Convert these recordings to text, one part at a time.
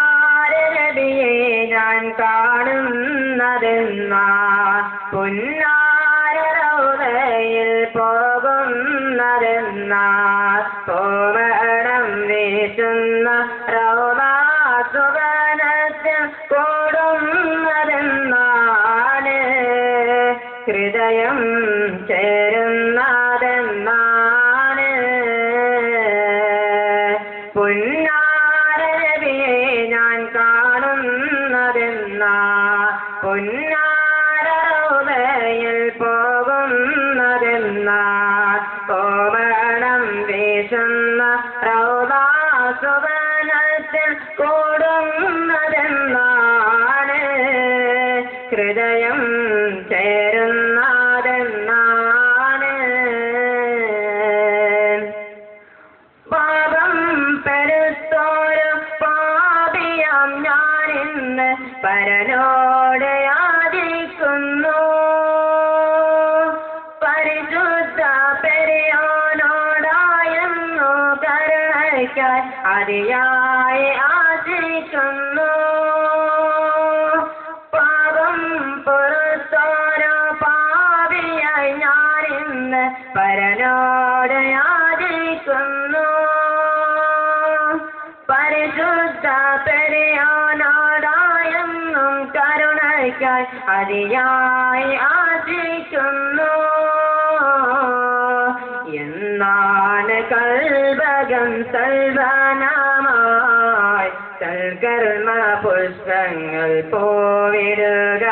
പുന്നാരനബിയെ ഞാൻ കാണുന്നതെന്നാ പുന്നാര റൗളയിൽ പോകുന്നതെന്നാ കോമളം വീശുന്ന റൗളാ സുവനത്തിൽ കൂടുന്നതെന്നാണ് ഹൃദയം ചേരുന്നതെന്നാണ് പുന്നാരനബിയെ ഞാൻ കാണുന്നതെന്നാ പുന്നാര റൗളയിൽ പോകുന്നതെന്നാ കോമളം വീശുന്ന റൗളാ സുവനത്തിൽ കൂടുന്നതെന്നാണ് ഹൃദയം ചേരുന്നതെന്നാണ് പാപം പെരുത്തോരു പാപിയാം ഞാനിന്ന് പരനോട് യാചിക്കുന്നു പരിശുദ്ധ പെരിയോനോടായെന്നു കരുണയ്ക്കായി അതിയായി ആശിക്കുന്നു പാപം പുറത്തോരോ പാപിയായി ഞാനിന്ന് പരനോട് യാചിക്കുന്നു പരിശുദ്ധ പെരിയോനോടായെന്നും കരുണയ്ക്കായി അതിയായി ആശിക്കുന്നു എന്നാണ് കൽബകം സൽവനമായി സൽകർമ്മ പുഷ്പങ്ങൾ പോവിടുക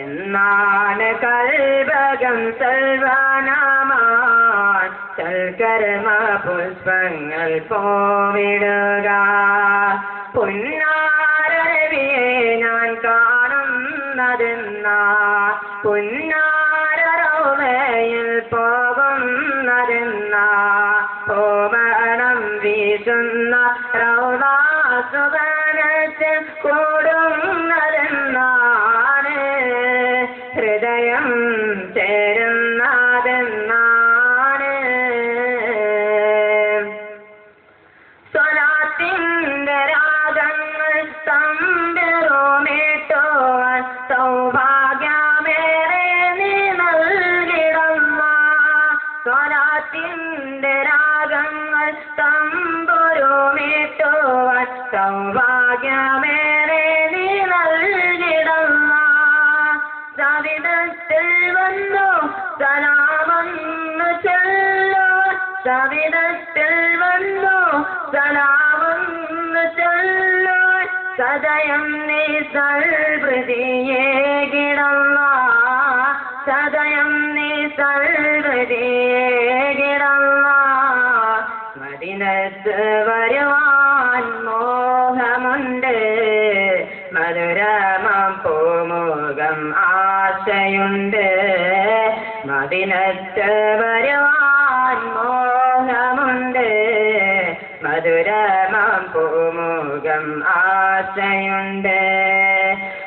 എന്നാണ് കൽബകം സൽവനമായി സൽകർമ്മ പുഷ്പങ്ങൾ പോവിടുക പുന്നാരനബിയെ ഞാൻ കാണുന്നതെന്നാ പുന്നാര റൗളയിൽ പോകുന്നതെന്നാ കോമളം വീശുന്ന റൗളാ സുവനത്തിൽ കൂടുന്നതെന്നാണ് ഹൃദയം ചേരുന്നതെന്നാണ് സ്വലാത്തിന്റെ രാഗങ്ങൾ തമ്പുരുമേറ്റുവാൻ സൗഭാഗ്യമേറെ നീ നൽകിടമ്മ സ്വലാത്തിന്റെ രാഗങ്ങൾ തമ്പുരുമേറ്റുവാൻ സൗഭാഗ്യമേറെ നീ നൽകിടമ്മ സവിധത്തിൽ വന്നു സലാമൊന്നു ചൊല്ലുവാൻ സവിധത്തിൽ വന്നു സലാമൊന്നു ചൊല്ലുവാൻ സദയം നീ സൽവൃതിയേകിടമ്മ സദയം നീ സൽവൃതിയേകിടമ്മ മദീനത്ത് വരുവാൻ മോഹമുണ്ട് മധുരമം പൂമുഖം ആശയുണ്ട് മദീനത്ത് വരുവാൻ മോഹമുണ്ട് മധുരമം പൂമുഖം ആശയുണ്ട്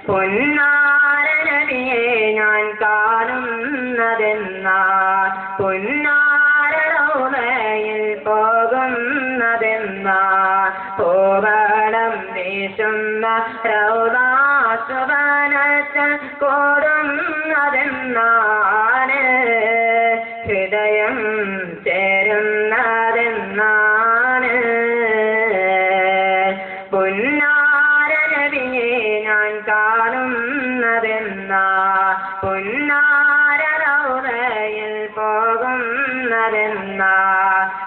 പുന്നാരനബിയെ ഞാൻ കാണുന്നതെന്നാ പുന്നാര റൗളയിൽ പോകുന്നതെന്നാ കോമളം വീശുന്ന റൗളാ സുവനത്തിൽ കൂടുന്നതെന്നാണ് ഹൃദയം ചേരുന്നതെന്നാണ് പുന്നാരനബിയെ ഞാൻ കാണുന്നതെന്നാ പുന്നാര റൗളയിൽ പോകുന്നതെന്നാ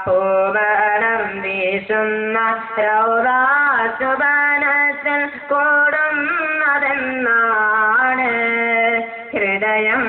കോമളം വീശുന്ന റൗളാ സുവനത്തിൽ കൂടുന്നതെന്നാണ് ഹൃദയം